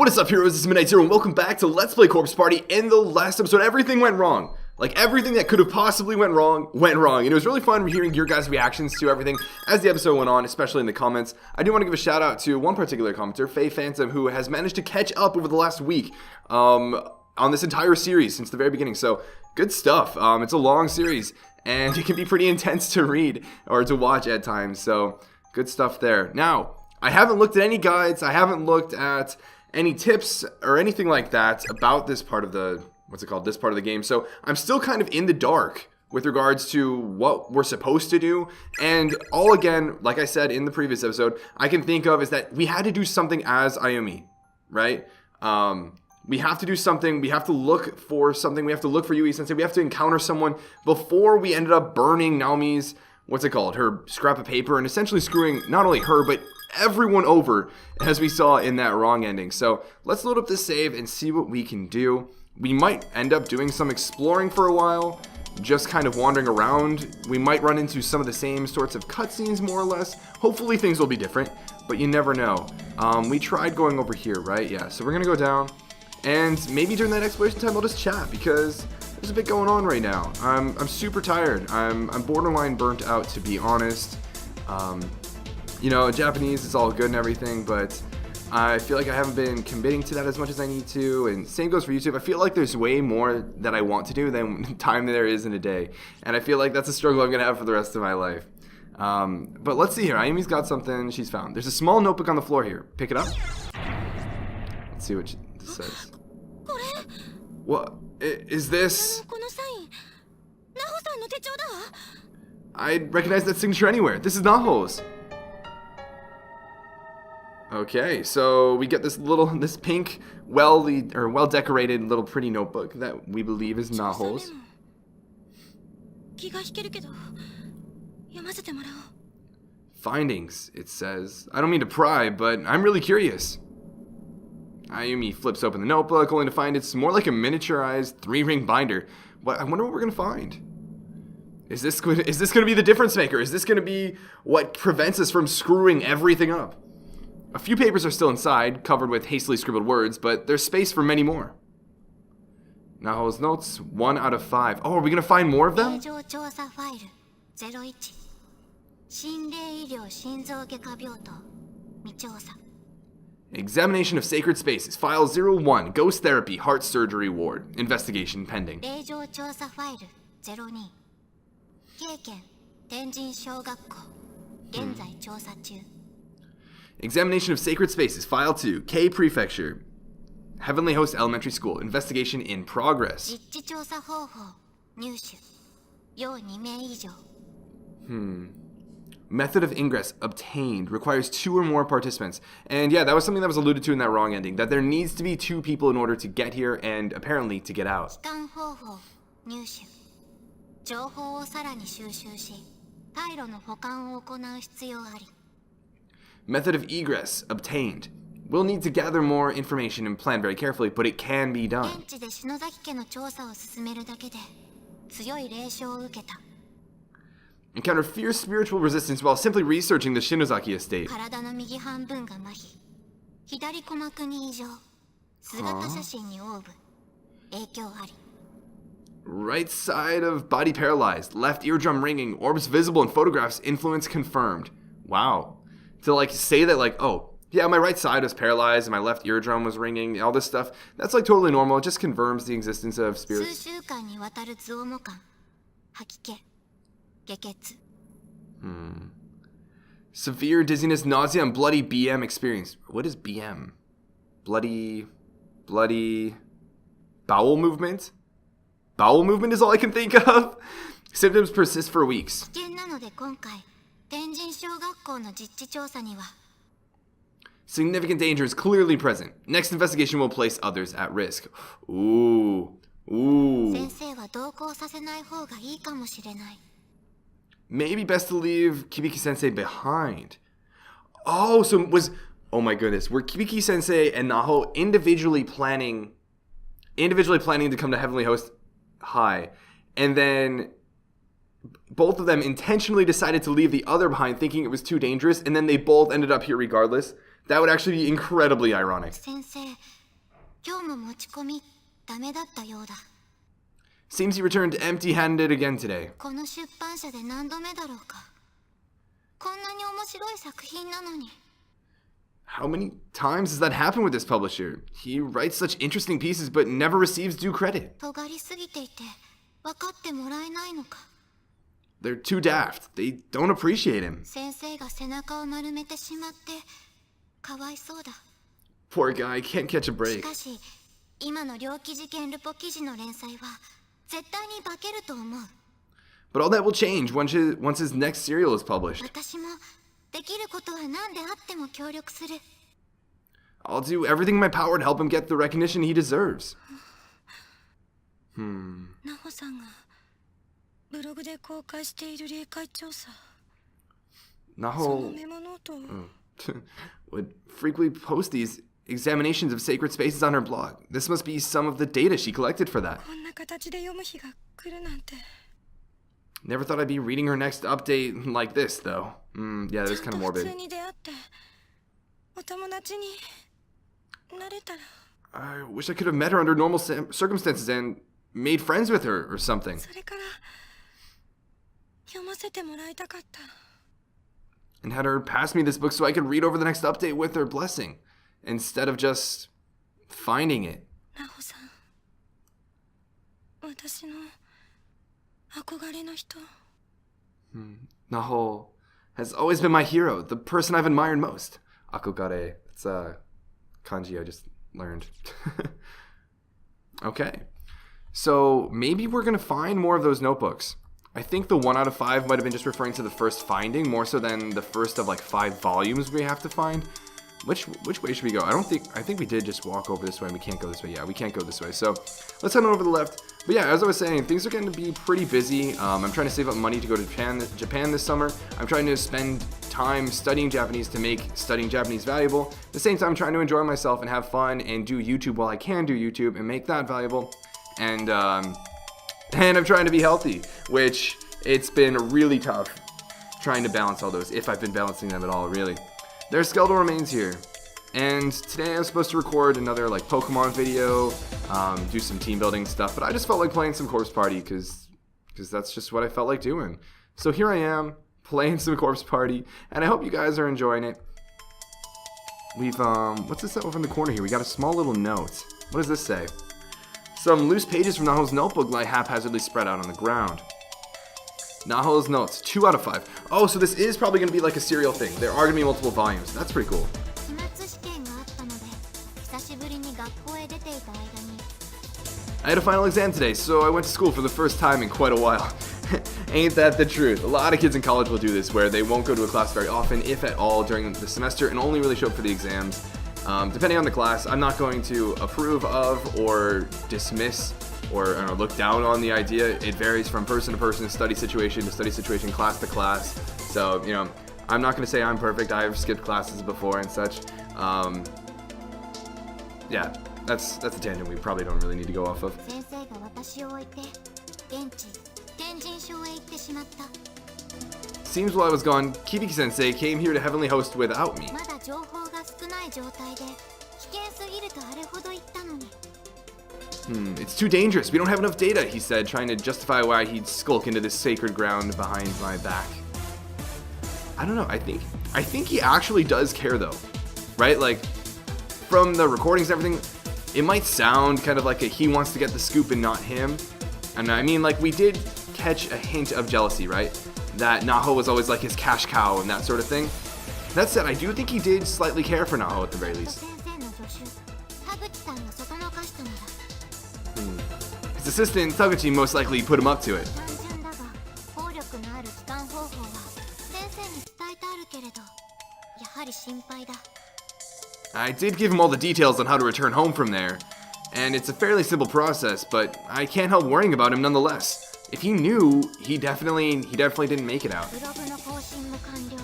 What is up, heroes? This is Midnight Zero, and welcome back to Let's Play Corpse Party. In the last episode, everything went wrong. Like, everything that could have possibly went wrong. And it was really fun hearing your guys' reactions to everything as the episode went on, especially in the comments. I do want to give a shout out to one particular commenter, Faye Phantom, who has managed to catch up over the last week on this entire series since the very beginning. So, good stuff. It's a long series, and it can be pretty intense to read or to watch at times. So, good stuff there. Now, I haven't looked at any guides. I haven't looked at any tips or anything like that about this part of the, this part of the game. So I'm still kind of in the dark with regards to what we're supposed to do. And all again, like I said in the previous episode, I can think of is that we had to do something as Ayumi, right? We have to do something. We have to look for something. We have to look for Yui Sensei. We have to encounter someone before we ended up burning Naomi's, her scrap of paper, and essentially screwing not only her, but everyone over, as we saw in that wrong ending. So let's load up this save and see what we can do. We might end up doing some exploring for a while, just kind of wandering around. We might run into some of the same sorts of cutscenes, more or less. Hopefully things will be different, but you never know. We tried going over here, right? Yeah, so we're gonna go down, and maybe during that exploration time I'll just chat, because there's a bit going on right now. I'm super tired. I'm borderline burnt out, to be honest. You know, Japanese is all good and everything, but I feel like I haven't been committing to that as much as I need to, and same goes for YouTube. I feel like there's way more that I want to do than time there is in a day, and I feel like that's a struggle I'm going to have for the rest of my life. But let's see here. Ayumi's got something she's found. There's a small notebook on the floor here. Pick it up. Let's see what this says. What? Is this? I recognize that signature anywhere. This is Naho's. Okay, so we get this pink, well-decorated little pretty notebook that we believe is Naho's. Findings, it says. I don't mean to pry, but I'm really curious. Ayumi flips open the notebook, only to find it's more like a miniaturized 3-ring binder. I wonder what we're gonna find. Is this gonna be the difference maker? Is this gonna be what prevents us from screwing everything up? A few papers are still inside, covered with hastily scribbled words, but there's space for many more. Naho's notes, 1 out of 5. Oh, are we gonna find more of them? Examination of sacred spaces, file 01, ghost therapy, heart surgery ward, investigation pending. Examination of sacred spaces, file 2, K Prefecture, Heavenly Host Elementary School, investigation in progress. Method of ingress obtained, requires 2 or more participants. And yeah, that was something that was alluded to in that wrong ending, that there needs to be 2 people in order to get here and apparently to get out. Method of egress obtained. We'll need to gather more information and plan very carefully, but it can be done. Encounter fierce spiritual resistance while simply researching the Shinozaki estate. Right side of body paralyzed, left eardrum ringing, orbs visible in photographs, influence confirmed. Wow. To say that oh, yeah, my right side was paralyzed and my left eardrum was ringing, all this stuff, that's totally normal. It just confirms the existence of spirits. Severe dizziness, nausea, and bloody BM experience. What is BM? Bloody bowel movement? Bowel movement is all I can think of. Symptoms persist for weeks. Significant danger is clearly present. Next investigation will place others at risk. Ooh. Maybe best to leave Kibiki-sensei behind. Oh, oh my goodness. Were Kibiki-sensei and Naho individually planning to come to Heavenly Host High, and then both of them intentionally decided to leave the other behind, thinking it was too dangerous, and then they both ended up here regardless? That would actually be incredibly ironic. 先生、今日も持ち込みダメだったようだ。 Seems he returned empty-handed again today. この出版社で何度目だろうか。こんなに面白い作品なのに。 How many times does that happen with this publisher? He writes such interesting pieces but never receives due credit. 尖りすぎていて分かってもらえないのか。 They're too daft. They don't appreciate him. 先生が背中を丸めてしまってかわいそうだ。 Poor guy, can't catch a し break. かし今の猟奇事件ルポ記事の連載は絶対に化けると思う。 But all that will change once his next serial is published. 私もできることは何であっても協力する。 I'll do everything in my power to help him get the recognition he deserves. ナホさんがブログで公開している霊界調査。その Naho メモノートを would frequently post these examinations of sacred spaces on her blog. This must be some of the data she collected for that. こんな形で読む日が来るなんて。 Never thought I'd be reading her next update like this, though. Yeah, that was kind of 普 morbid. 通に出会ってお友達になれたら。 I wish I could have met her under normal circumstances and made friends with her or something. それから読ませてもらいたかった。 And had her pass me this book so I could read over the next update with her blessing, instead of just finding it. ナホさん、私の憧れの人。 Naho has always been my hero, the person I've admired most. Akogare. It's a kanji I just learned. Okay. So maybe we're going to find more of those notebooks. I think the 1 out of 5 might have been just referring to the first finding more so than the first of like 5 volumes we have to find. Which way should we go? I think we did just walk over this way and we can't go this way. Yeah, we can't go this way. So let's head on over to the left. But yeah, as I was saying, things are going to be pretty busy. I'm trying to save up money to go to Japan this summer. I'm trying to spend time studying Japanese to make studying Japanese valuable. At the same time, I'm trying to enjoy myself and have fun and do YouTube while I can do YouTube and make that valuable. And I'm trying to be healthy, which it's been really tough trying to balance all those, if I've been balancing them at all, really. There's skeletal remains here. And today I was supposed to record another like Pokemon video, do some team building stuff, but I just felt like playing some Corpse Party because that's just what I felt like doing. So here I am, playing some Corpse Party, and I hope you guys are enjoying it. We've, what's this over in the corner here? We got a small little note. What does this say? Some loose pages from Naho's notebook lie haphazardly spread out on the ground. Naho's notes, 2 out of 5. Oh, so this is probably going to be like a serial thing. There are going to be multiple volumes. That's pretty cool. 期末試験があったので久しぶりに学校へ出ていた間に I had a final exam today, so I went to school for the first time in quite a while. Ain't that the truth? A lot of kids in college will do this, where they won't go to a class very often, if at all, during the semester, and only really show up for the exams. Depending on the class, I'm not going to approve of or dismiss or look down on the idea. It varies from person to person, study situation to study situation, class to class. So, you know, I'm not going to say I'm perfect. I've skipped classes before and such. Yeah, that's a tangent we probably don't really need to go off of. 先生が私を置いて現地天神省へ行ってしまった。 Seems while I was gone, Kibiki-sensei came here to Heavenly Host without me. まだ情報が少ない状態で危険すぎるとあれほど言ったのに。 It's too dangerous. We don't have enough data, he said, trying to justify why he'd skulk into this sacred ground behind my back. I don't know. I think he actually does care, though. Right? Like, from the recordings and everything, it might sound kind of like he wants to get the scoop and not him. And I mean, like, we did catch a hint of jealousy, right? That Naho was always like his cash cow and that sort of thing. That said, I do think he did slightly care for Naho at the very least. 先生の助手田口さんがそそのかしたのだ。 His assistant, Taguchi, most likely put him up to it. 単純だが効力のある帰還方法は先生に伝えてあるけれどやはり心配だ。 I did give him all the details on how to return home from there, and it's a fairly simple process, but I can't help worrying about him nonetheless. If he knew, he definitely didn't make it out. ブログの更新も完了。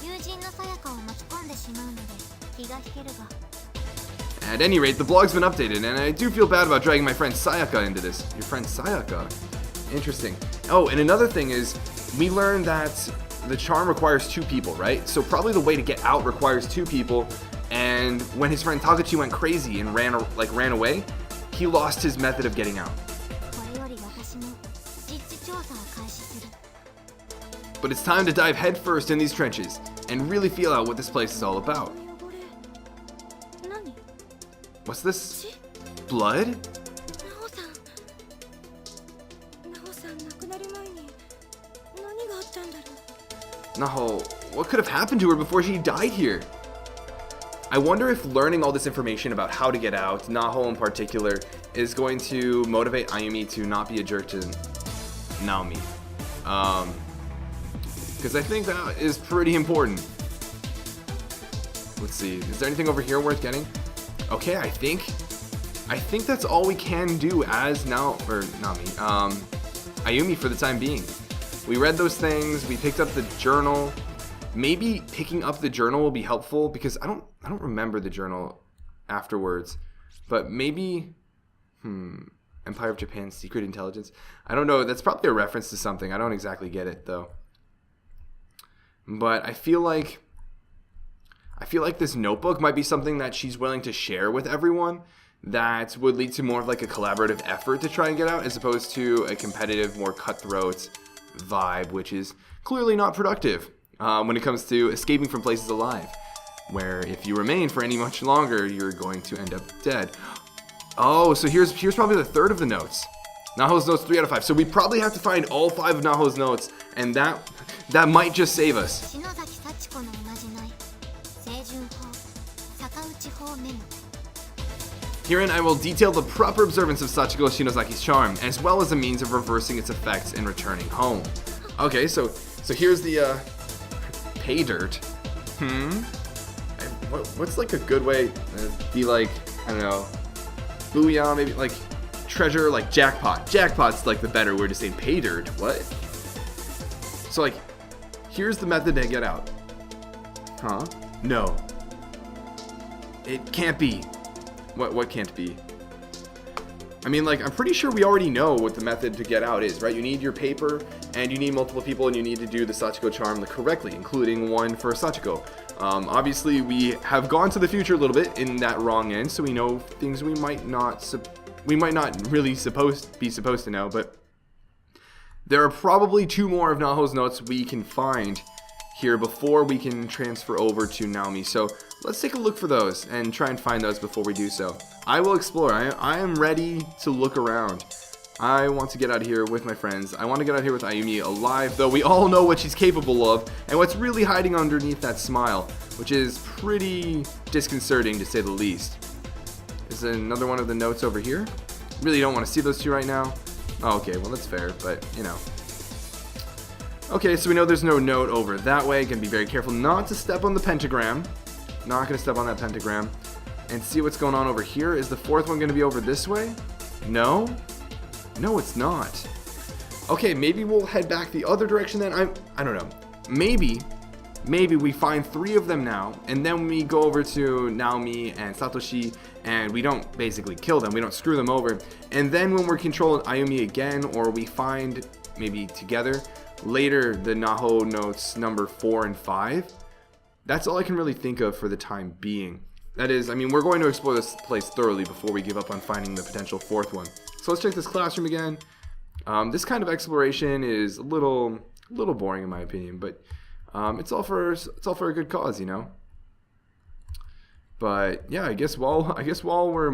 友人のさやかを巻き込んでしまうので気が引けるが。 At any rate, the blog's been updated, and I do feel bad about dragging my friend Sayaka into this. Your friend Sayaka? Interesting. Oh, and another thing is, we learned that the charm requires 2 people, right? So probably the way to get out requires 2 people. And when his friend Taguchi went crazy and ran away, he lost his method of getting out. これより私も実地調査を開始する But it's time to dive headfirst in these trenches and really feel out what this place is all about. 汚れ何 What's this? Blood? ナホさん亡くなる前に何があったんだろう Naho, what could have happened to her before she died here? I wonder if learning all this information about how to get out, Naho in particular, is going to motivate Ayumi to not be a jerk to Naomi. Because I think that is pretty important. Let's see, is there anything over here worth getting? Okay, I think that's all we can do as Ayumi for the time being. We read those things, we picked up the journal. Maybe picking up the journal will be helpful because I don't remember the journal afterwards. But maybe Empire of Japan's secret intelligence. I don't know, that's probably a reference to something. I don't exactly get it though. But I feel like this notebook might be something that she's willing to share with everyone that would lead to more of like a collaborative effort to try and get out as opposed to a competitive, more cutthroat vibe, which is clearly not productive. When it comes to escaping from places alive, where if you remain for any much longer, you're going to end up dead. Oh, so here's probably the third of the notes. Naho's notes 3 out of 5. So we probably have to find all 5 of Naho's notes, and that might just save us. 篠崎幸子のおまじない清純法坂内法メモ Herein I will detail the proper observance of Sachiko Shinozaki's charm, as well as a means of reversing its effects and returning home. Okay, so here's the pay dirt. What's like a good way to be like, I don't know, booyah, maybe like treasure, like jackpot. Jackpot's like the better word to say pay dirt. What? So like, here's the method to get out. Huh? No. It can't be. What can't be? I mean, like, I'm pretty sure we already know what the method to get out is, right? You need your paper, and you need multiple people, and you need to do the Sachiko charm correctly, including one for Sachiko. Obviously, we have gone to the future a little bit in that wrong end, so we know things we might not really be supposed to know, but there are probably 2 more of Naho's notes we can find here before we can transfer over to Naomi. So let's take a look for those and try and find those before we do so. I will explore. I am ready to look around. I want to get out of here with my friends. I want to get out of here with Ayumi alive, though we all know what she's capable of and what's really hiding underneath that smile, which is pretty disconcerting to say the least. Is there another one of the notes over here? Really don't want to see those 2 right now. Oh, okay, well that's fair, but you know. Okay, so we know there's no note over that way. Gonna be very careful not to step on the pentagram. Not gonna step on that pentagram. And see what's going on over here. Is the 4th one gonna be over this way? No? No, it's not. Okay, maybe we'll head back the other direction then. I don't know. Maybe we find 3 of them now, and then we go over to Naomi and Satoshi, and we don't basically kill them. We don't screw them over. And then when we're controlling Ayumi again, or we find maybe together later the Naho notes number 4 and 5. That's all I can really think of for the time being. That is, I mean, we're going to explore this place thoroughly before we give up on finding the potential 4th one. So let's check this classroom again. This kind of exploration is a little boring in my opinion, but it's all for a good cause, you know. But yeah, I guess while we're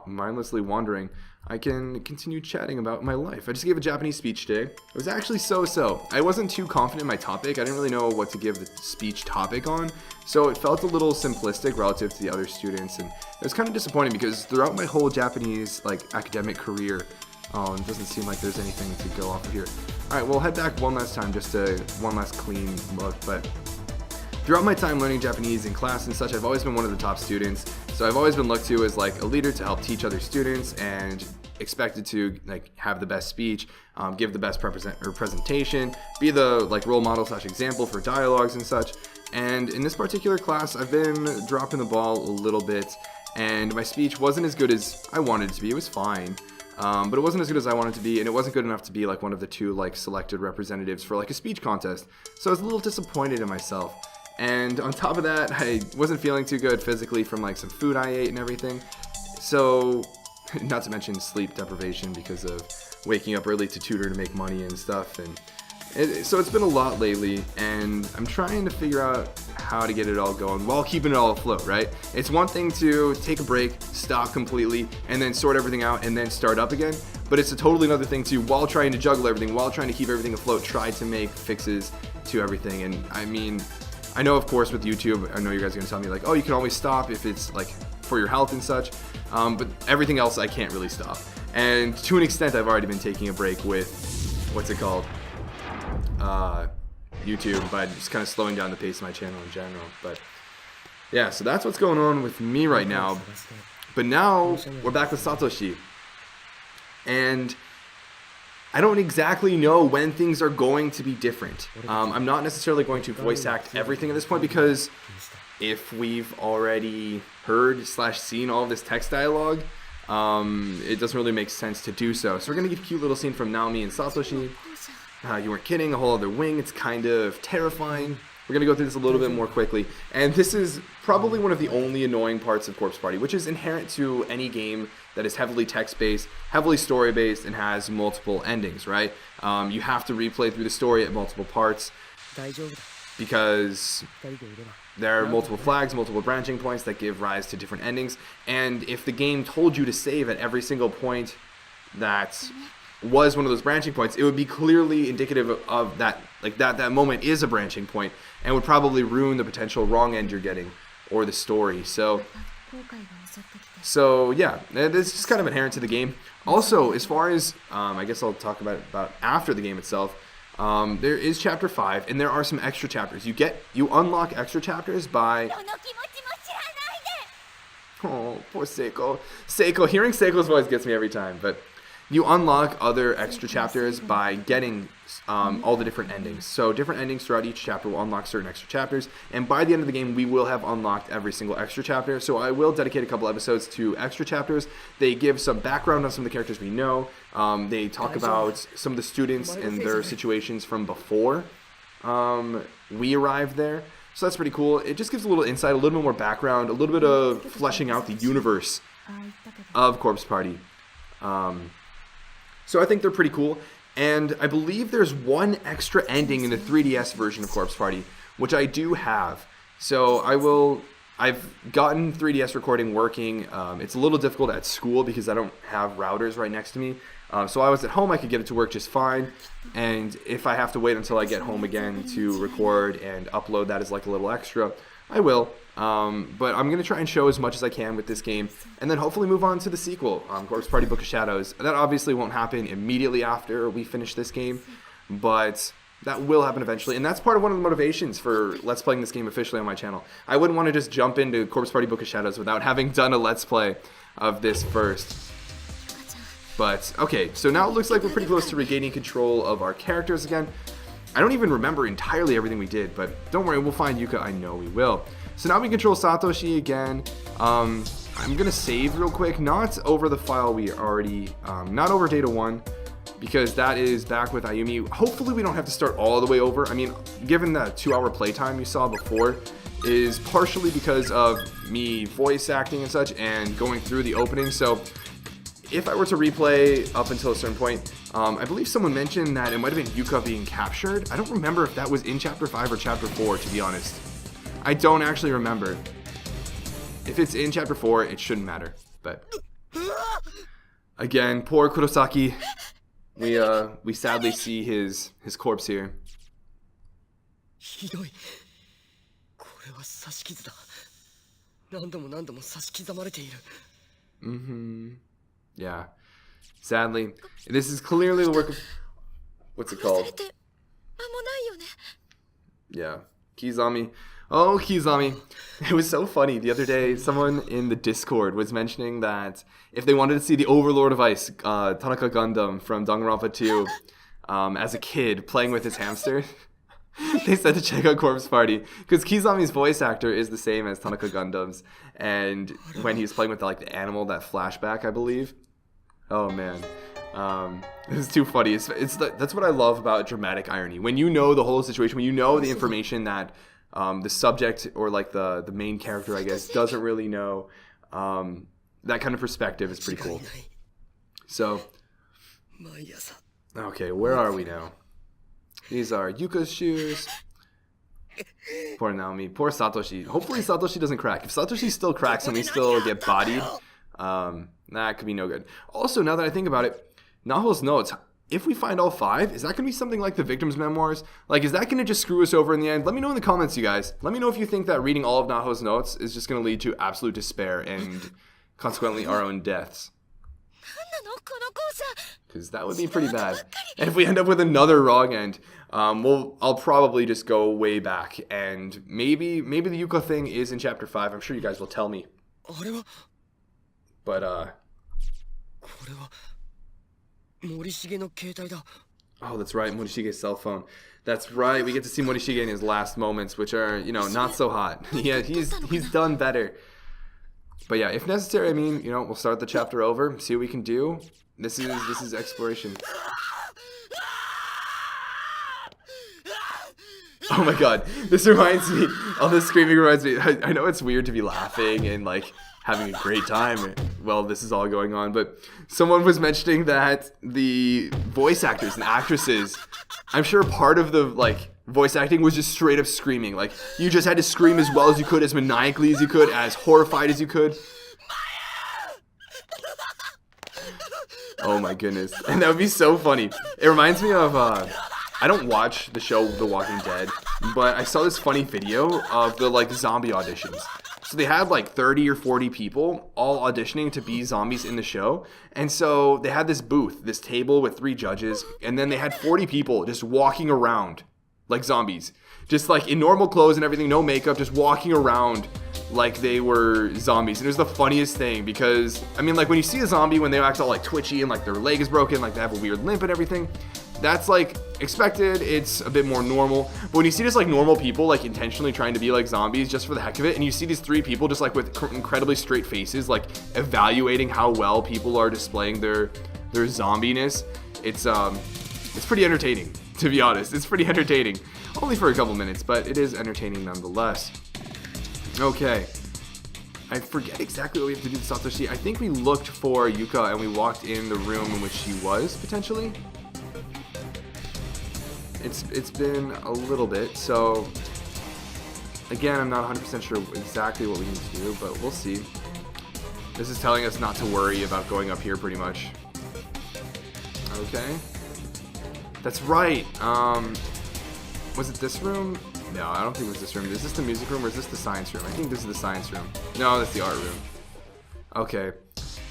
mindlessly wandering, I can continue chatting about my life. I just gave a Japanese speech today. It was actually so-so. I wasn't too confident in my topic. I didn't really know what to give the speech topic on, so it felt a little simplistic relative to the other students, and it was kind of disappointing because throughout my whole Japanese academic career, it doesn't seem like there's anything to go off of here. All right, we'll head back one last time, just one last clean look, but throughout my time learning Japanese in class and such, I've always been one of the top students. So I've always been looked to as a leader to help teach other students and expected to have the best speech, give the best presentation, be the role model / example for dialogues and such. And in this particular class, I've been dropping the ball a little bit, and my speech wasn't as good as I wanted it to be. It was fine. But it wasn't as good as I wanted it to be, and it wasn't good enough to be like one of the 2 like selected representatives for like a speech contest. So I was a little disappointed in myself. And on top of that, I wasn't feeling too good physically from like some food I ate and everything. So, not to mention sleep deprivation because of waking up early to tutor to make money and stuff. And so it's been a lot lately, and I'm trying to figure out how to get it all going while keeping it all afloat, right? It's one thing to take a break, stop completely, and then sort everything out and then start up again. But it's a totally another thing to, while trying to juggle everything, while trying to keep everything afloat, try to make fixes to everything. And I mean, I know, of course, with YouTube, I know you guys are going to tell me, like, oh, you can always stop if it's, like, for your health and such. But everything else, I can't really stop. And to an extent, I've already been taking a break with, what's it called? YouTube, by just kind of slowing down the pace of my channel in general. But, yeah, so that's what's going on with me right now. But now, we're back with Satoshi. And I don't exactly know when things are going to be different. I'm not necessarily going to voice act everything at this point because if we've already heard / seen all of this text dialogue, it doesn't really make sense to do so. So we're going to get a cute little scene from Naomi and Satoshi. You weren't kidding, a whole other wing. It's kind of terrifying. We're going to go through this a little bit more quickly. And this is probably one of the only annoying parts of Corpse Party, which is inherent to any game that is heavily text-based, heavily story-based, and has multiple endings, right? You have to replay through the story at multiple parts because there are multiple flags, multiple branching points that give rise to different endings. And if the game told you to save at every single point that was one of those branching points, it would be clearly indicative of that, like that moment is a branching point, and would probably ruin the potential wrong end you're getting or the story. So yeah, it's just kind of inherent to the game. Also, as far as I guess I'll talk about after the game itself. There is chapter 5, and there are some extra chapters. You unlock extra chapters by. Oh, poor Seiko. Hearing Seiko's voice gets me every time, but you unlock other extra chapters by getting all the different endings. So different endings throughout each chapter will unlock certain extra chapters, and by the end of the game, we will have unlocked every single extra chapter. So I will dedicate a couple episodes to extra chapters. They give some background on some of the characters we know. They talk about some of the students and their situations from before we arrived there. So that's pretty cool. It just gives a little insight, a little bit more background, a little bit of fleshing out the universe of Corpse Party. So I think they're pretty cool. And I believe there's one extra ending in the 3DS version of Corpse Party, which I do have. So I've gotten 3DS recording working. It's a little difficult at school because I don't have routers right next to me. So I was at home, I could get it to work just fine. And if I have to wait until I get home again to record and upload that as like a little extra, I will. But I'm going to try and show as much as I can with this game, and then hopefully move on to the sequel, Corpse Party Book of Shadows. That obviously won't happen immediately after we finish this game, but that will happen eventually, and that's part of one of the motivations for Let's Playing this game officially on my channel. I wouldn't want to just jump into Corpse Party Book of Shadows without having done a Let's Play of this first. But, okay, so now it looks like we're pretty close to regaining control of our characters again. I don't even remember entirely everything we did, but don't worry, we'll find Yuka. I know we will. So now we control Satoshi again. I'm going to save real quick, not over the file we already, not over Data 1, because that is back with Ayumi. Hopefully we don't have to start all the way over. I mean, given the 2-hour playtime you saw before, is partially because of me voice acting and such and going through the opening. So if I were to replay up until a certain point, I believe someone mentioned that it might have been Yuka being captured. I don't remember if that was in Chapter 5 or Chapter 4, to be honest. I don't actually remember. If it's in Chapter 4, it shouldn't matter. But again, poor Kurosaki. We sadly see his corpse here. Yeah. Sadly, this is clearly the work of, what's it called? Yeah, Kizami. Oh, Kizami. It was so funny. The other day, someone in the Discord was mentioning that if they wanted to see the Overlord of Ice, Tanaka Gundam from Danganronpa 2, as a kid playing with his hamster, they said to check out Corpse Party, because Kizami's voice actor is the same as Tanaka Gundam's, and when he was playing with the animal, that flashback, I believe, Oh man, it's too funny. That's what I love about dramatic irony. When you know the whole situation, when you know the information that the subject or like the main character, I guess, doesn't really know, that kind of perspective is pretty cool. So, okay, where are we now? These are Yuka's shoes. Poor Naomi. Poor Satoshi. Hopefully Satoshi doesn't crack. If Satoshi still cracks and we still get bodied, that could be no good. Also, now that I think about it, Naho's notes, if we find all 5, is that going to be something like the victim's memoirs? Like, is that going to just screw us over in the end? Let me know in the comments, you guys. Let me know if you think that reading all of Naho's notes is just going to lead to absolute despair and consequently our own deaths. Because that would be pretty bad. And if we end up with another wrong end, I'll probably just go way back. And maybe the Yuka thing is in chapter 5. I'm sure you guys will tell me. But, oh, that's right, Morishige's cell phone. That's right, we get to see Morishige in his last moments, which are, not so hot. Yeah, he's done better. But yeah, if necessary, I mean, we'll start the chapter over, see what we can do. This is exploration. Oh my god, this reminds me, all this screaming reminds me, I know it's weird to be laughing and like having a great time while this is all going on, but someone was mentioning that the voice actors and actresses, I'm sure part of the like voice acting was just straight up screaming. Like, you just had to scream as well as you could, as maniacally as you could, as horrified as you could. Oh my goodness. And that would be so funny. It reminds me of, I don't watch the show The Walking Dead, but I saw this funny video of the like zombie auditions. So they had like 30 or 40 people all auditioning to be zombies in the show. And so they had this booth, this table with 3 judges, and then they had 40 people just walking around like zombies. Just like in normal clothes and everything, no makeup, just walking around like they were zombies. And it was the funniest thing because, I mean, like when you see a zombie, when they act all like twitchy and like their leg is broken, like they have a weird limp and everything, that's like expected. It's a bit more normal. But when you see just like normal people like intentionally trying to be like zombies just for the heck of it, and you see these 3 people just like with incredibly straight faces, like evaluating how well people are displaying their zombiness, it's pretty entertaining, to be honest. It's pretty entertaining. Only for a couple minutes, but it is entertaining nonetheless. Okay. I forget exactly what we have to do to Satoshi. I think we looked for Yuka and we walked in the room in which she was, potentially. It's been a little bit, so again, I'm not 100% sure exactly what we need to do, but we'll see. This is telling us not to worry about going up here pretty much. Okay. That's right. Was it this room? No, I don't think it was this room. Is this the music room or is this the science room? I think this is the science room. No, that's the art room. Okay.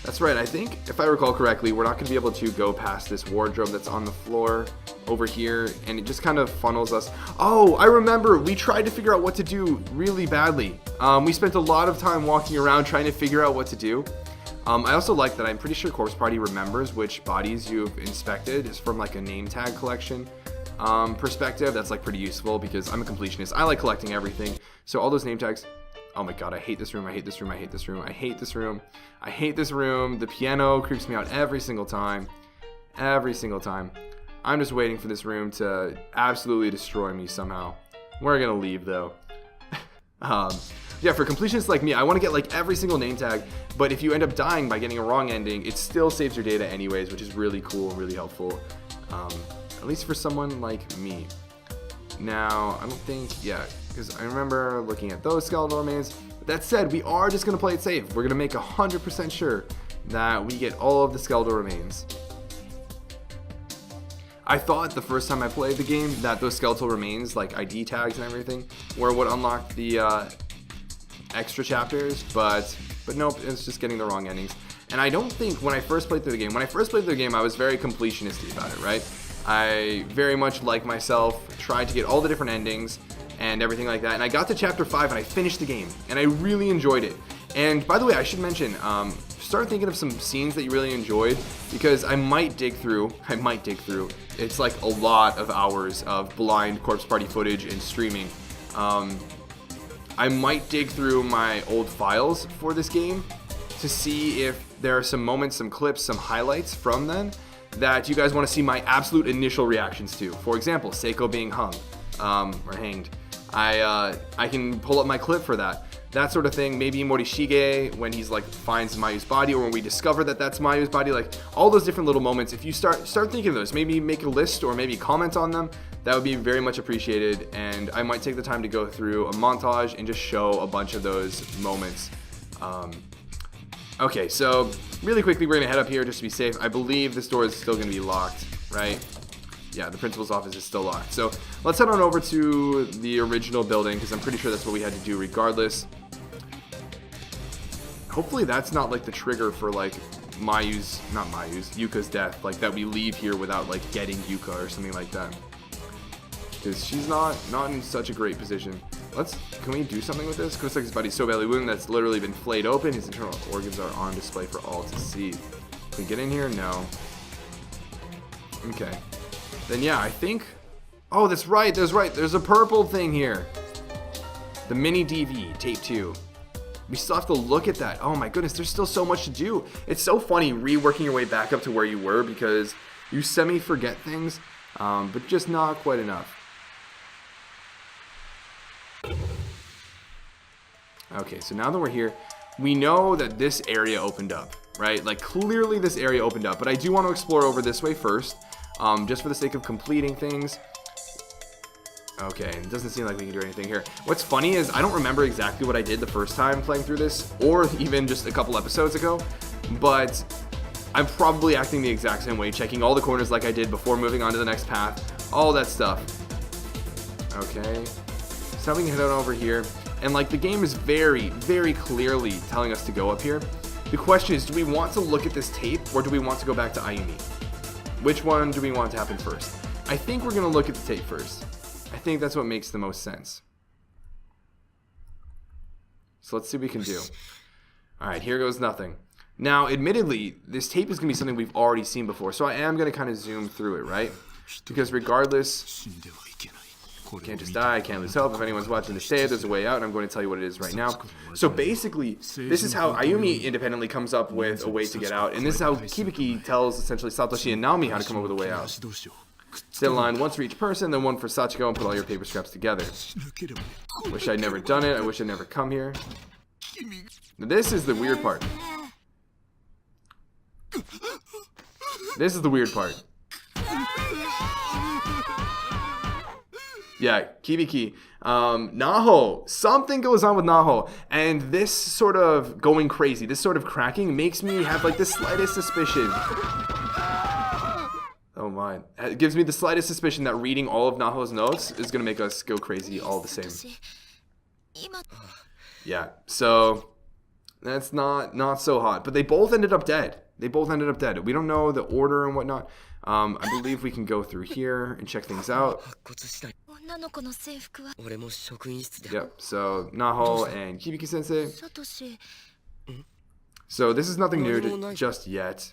That's right. I think, if I recall correctly, we're not going to be able to go past this wardrobe that's on the floor over here, and it just kind of funnels us. Oh, I remember. We tried to figure out what to do really badly. We spent a lot of time walking around trying to figure out what to do. I also like that I'm pretty sure Corpse Party remembers which bodies you've inspected. It's from like a name tag collection perspective. That's like pretty useful because I'm a completionist. I like collecting everything. So all those name tags. Oh my god, I hate this room, I hate this room, I hate this room, I hate this room, I hate this room. The piano creeps me out every single time. Every single time. I'm just waiting for this room to absolutely destroy me somehow. We're gonna leave though. Yeah, for completionists like me, I want to get like every single name tag, but if you end up dying by getting a wrong ending, it still saves your data anyways, which is really cool, really helpful. At least for someone like me. Now, I don't think, yeah, because I remember looking at those skeletal remains. That said, we are just going to play it safe. We're going to make 100% sure that we get all of the skeletal remains. I thought the first time I played the game that those skeletal remains, like ID tags and everything, were what unlocked the extra chapters, but nope, it's just getting the wrong endings. And I don't think when I first played through the game, I was very completionisty about it, right? I very much like myself, tried to get all the different endings and everything like that. And I got to chapter 5 and I finished the game and I really enjoyed it. And by the way, I should mention, start thinking of some scenes that you really enjoyed because I might dig through. It's like a lot of hours of blind Corpse Party footage and streaming. I might dig through my old files for this game to see if there are some moments, some clips, some highlights from then that you guys want to see my absolute initial reactions to. For example, Seiko being hung or hanged. I can pull up my clip for that. That sort of thing. Maybe Morishige when he's like finds Mayu's body, or when we discover that that's Mayu's body. Like all those different little moments. If you start thinking of those, maybe make a list or maybe comment on them. That would be very much appreciated. And I might take the time to go through a montage and just show a bunch of those moments. Okay, so really quickly, we're gonna head up here just to be safe. I believe this door is still gonna be locked, right? Yeah, the principal's office is still locked. So let's head on over to the original building, because I'm pretty sure that's what we had to do regardless. Hopefully that's not like the trigger for like Yuka's death, like that we leave here without like getting Yuka or something like that. Because she's not in such a great position. Can we do something with this? Kurosaki's body's so badly wounded that's literally been flayed open. His internal organs are on display for all to see. Can we get in here? No. Okay. Then yeah, I think... Oh, that's right. There's a purple thing here. The mini DV, tape 2. We still have to look at that. Oh my goodness, there's still so much to do. It's so funny reworking your way back up to where you were, because you semi-forget things, but just not quite enough. Okay, so now that we're here, we know that this area opened up, right? Like clearly this area opened up, but I do want to explore over this way first, just for the sake of completing things. Okay, it doesn't seem like we can do anything here. What's funny is I don't remember exactly what I did the first time playing through this, or even just a couple episodes ago, but I'm probably acting the exact same way, checking all the corners like I did before moving on to the next path, all that stuff. Okay, so now we can head on over here, and like the game is very, very clearly telling us to go up here. The question is, do we want to look at this tape, or do we want to go back to Ayumi? Which one do we want to happen first? I think we're going to look at the tape first. I think that's what makes the most sense. So let's see what we can do. Alright, here goes nothing. Now, admittedly, this tape is going to be something we've already seen before, so I am going to kind of zoom through it, right? Because regardless, can't just die, can't lose hope. If anyone's watching this save, there's a way out, and I'm going to tell you what it is right now. So basically, this is how Ayumi independently comes up with a way to get out, and this is how Kibiki tells essentially Satoshi and Naomi how to come up with a way out. Set a line once for each person, then one for Sachiko, and put all your paper scraps together. Wish I'd never done it. I wish I'd never come here. This is the weird part. This is the weird part. Yeah, Kibiki. Naho. Something goes on with Naho. And this sort of going crazy, this sort of cracking makes me have like the slightest suspicion. Oh my. It gives me the slightest suspicion that reading all of Naho's notes is going to make us go crazy all the same. Yeah, so that's not so hot. But they both ended up dead. We don't know the order and whatnot. I believe we can go through here and check things out. Yep, so Naho and Kibiki sensei. So this is nothing new just yet.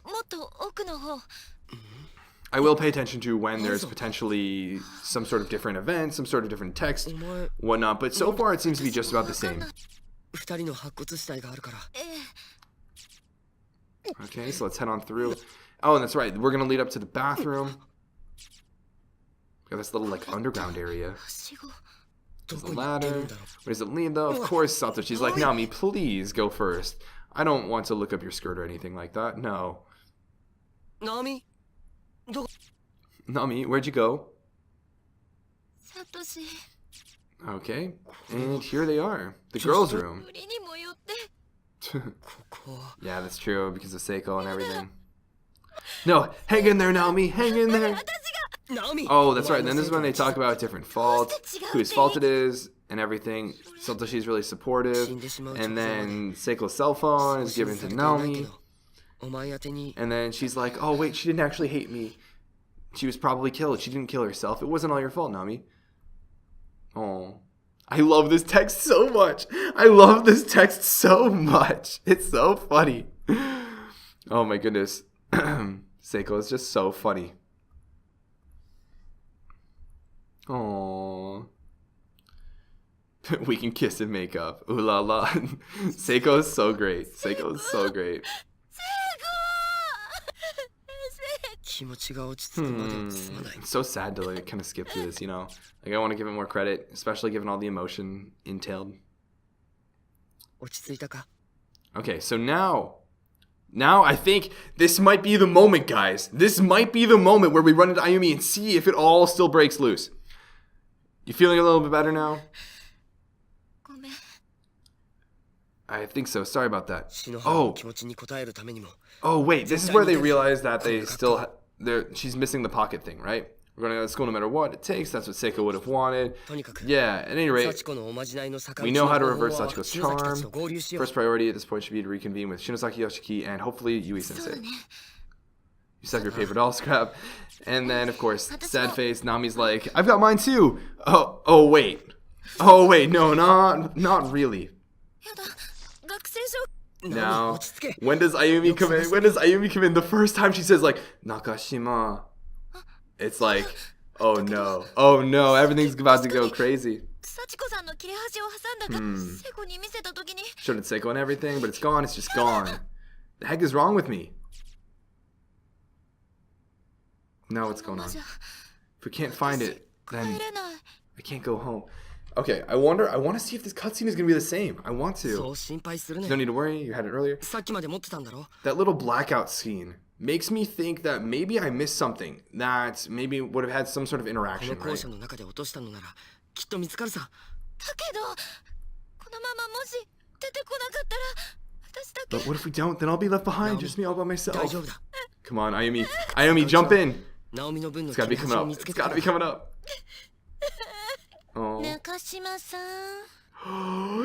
I will pay attention to when there's potentially some sort of different event, some sort of different text, whatnot, but so far it seems to be just about the same. Okay, so let's head on through. Oh, and that's right, we're going to lead up to the bathroom. Got this little, like, underground area. There's a ladder. Where does it lead, though? Of course, Satoshi's like, Naomi, please go first. I don't want to look up your skirt or anything like that. No. Naomi, where'd you go? Satoshi. Okay, and here they are. The girls' room. Yeah, that's true, because of Seiko and everything. No, hang in there, Naomi, hang in there. Oh, that's right, and then this is when they talk about different faults, whose fault it is, and everything. Satoshi's really supportive, and then Seiko's cell phone is given to Naomi. And then she's like, oh wait, she didn't actually hate me. She was probably killed. She didn't kill herself. It wasn't all your fault, Naomi. Oh. I love this text so much. It's so funny. Oh my goodness. Seiko is just so funny. Oh. We can kiss and make up. Ooh la la. Seiko is so great. Seiko is so great. 気持ちが落ち着くまですまない It's so sad to like kind of skip through this, you know? Like I want to give it more credit, especially given all the emotion entailed. 落ち着いたか Okay, so now I think this might be the moment, guys. This might be the moment where we run into Ayumi and see if it all still breaks loose. You feeling a little bit better now? ごめん I think so. Sorry about that. 篠原の Oh, 気持ちに応えるためにも oh wait. This is where they realize that they still she's missing the pocket thing, right? We're going to go to school no matter what it takes. That's what Seiko would have wanted. とにかく Yeah, at any rate, 幸子のおまじないの坂 we 道 know の how to 方法 reverse は Sachiko's 篠崎たちと charm. 合流しよう First priority at this point should be to reconvene with Shinosaki Yoshiki and hopefully Yui そう Sensei. ね You still have your paper doll scrap. And then, of course, sad face. Nami's like, I've got mine too. Oh, wait. Oh, wait. No, not really. やだ学生証 Now, 落ち着け when does Ayumi come in? When does Ayumi come in? The first time she says, like, Nakashima. It's like, oh no. Oh no. Everything's about to go crazy. 幸子さんの切れ端を挟んだがセコに見せた時に Showed it Seiko and everything, but it's gone. It's just gone. The heck is wrong with me? Now what's going on? If we can't find it, 帰 then れない I can't go home. Okay, I want to see if this cutscene is going to be the same. I want そ to. う心配するね No need to worry, you had it earlier. さっきまで持ってたんだろ That little blackout scene makes me think that maybe I missed something that maybe would have had some sort of この interaction, 校 right? 舎の中で落としたのならきっと見つかるさだけどこのままもし出てこなかったら私だけ But what if we don't? Then I'll be left behind, Naomi, just me all by 大 myself. 丈夫だ Come on, Ayumi. Ayumi, jump in. ナオミの分の It's gotta be 切れ coming 端を up. 見つけ It's た gotta be coming up. Oh. 中島さん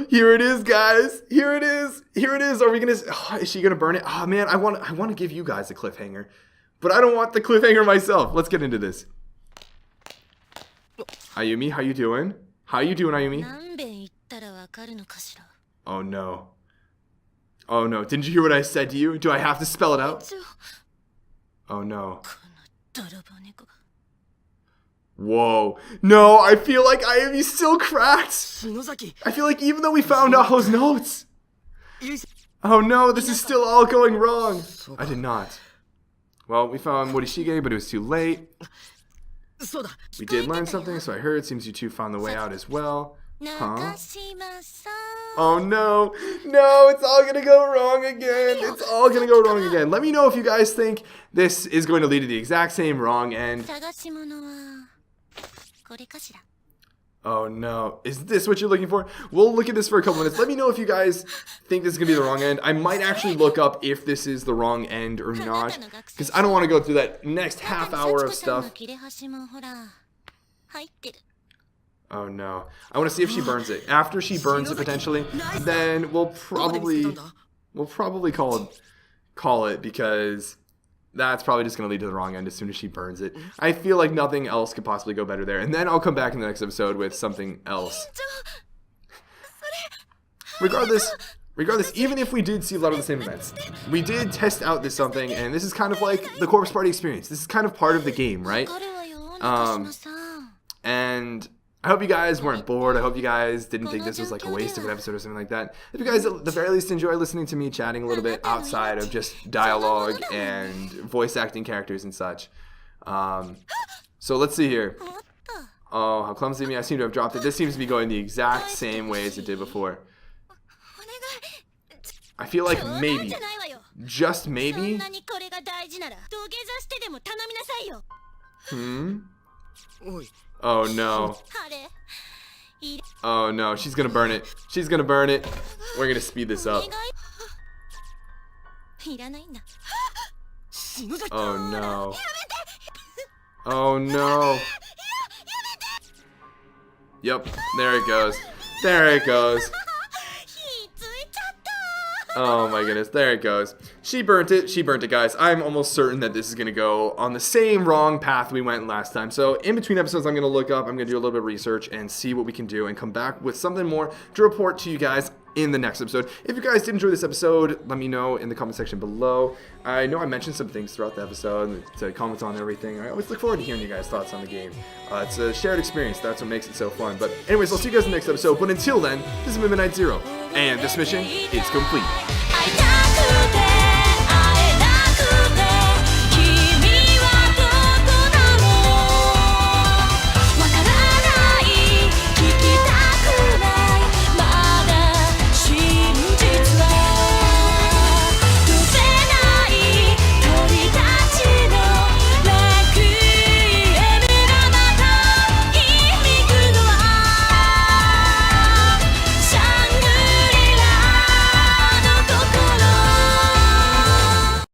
Here it is, guys. Here it is. Here it is. Are we gonna? Oh, is she gonna burn it? Oh man, I want to give you guys a cliffhanger, but I don't want the cliffhanger myself. Let's get into this. Ayumi, how you doing? How you doing, Ayumi? 何遍言ったらわかるのかしら Oh no. Oh no. Didn't you hear what I said to you? Do I have to spell it out? ちょ Oh no. この泥棒猫が Whoa. No, I feel like Ayumi's still cracked. 篠崎 I feel like even though we found Aho's notes. ゆいさ Oh no, this is still all going wrong. I did not. Well, we found Morishige, but it was too late. そうだ We did learn something, so I heard. Seems you two found the way out as well. 中島さん Oh no, no, it's all gonna go wrong again. It's all gonna go wrong again. Let me know if you guys think this is going to lead to the exact same wrong end. 探し物はこれかしら Oh no, is this what you're looking for? We'll look at this for a couple minutes. Let me know if you guys think this is gonna be the wrong end. I might actually look up if this is the wrong end or not, because I don't want to go through that next half hour of 幸子さんの stuff. 切れ端もほら入ってる Oh no. I want to see if she burns it. After she burns it potentially, then we'll どこで見つけたんだ probably call it because that's probably just going to lead to the wrong end as soon as she burns it. I feel like nothing else could possibly go better there. And then I'll come back in the next episode with something else. ちょ Regardless, even if we did see a lot of the same events, we did test out this something, and this is kind of like the Corpse Party experience. This is kind of part of the game, right? わかるわよ中島さん And I hope you guys weren't bored. I hope you guys didn't think this was like a waste of an episode or something like that. If you guys at the very least enjoy listening to me chatting a little bit outside of just dialogue and voice acting characters and such. So let's see here. 思った Oh, how clumsy of me. I seem to have dropped it. This seems to be going the exact same way as it did before. お願い I feel like 冗談 maybe, じゃないわよ just そん maybe, なにこれが大事なら土下座してでも頼みなさいよ おい oh no. あれい Oh no, she's gonna burn it. She's gonna burn it. We're gonna speed this お up. 願いいらないんだ篠崎 Oh no. Oh no. Yep, there it goes. There it goes. 火ついちゃった Oh my goodness, there it goes. She burnt it. She burnt it, guys. I'm almost certain that this is going to go on the same wrong path we went last time. So in between episodes, I'm going to look up, I'm going to do a little bit of research and see what we can do and come back with something more to report to you guys in the next episode. If you guys did enjoy this episode, let me know in the comment section below. I know I mentioned some things throughout the episode to comment on everything. I always look forward to hearing you guys' thoughts on the game. It's a shared experience. That's what makes it so fun. But anyways, I'll see you guys in the next episode. But until then, this is Midnight Zero, and this mission is complete.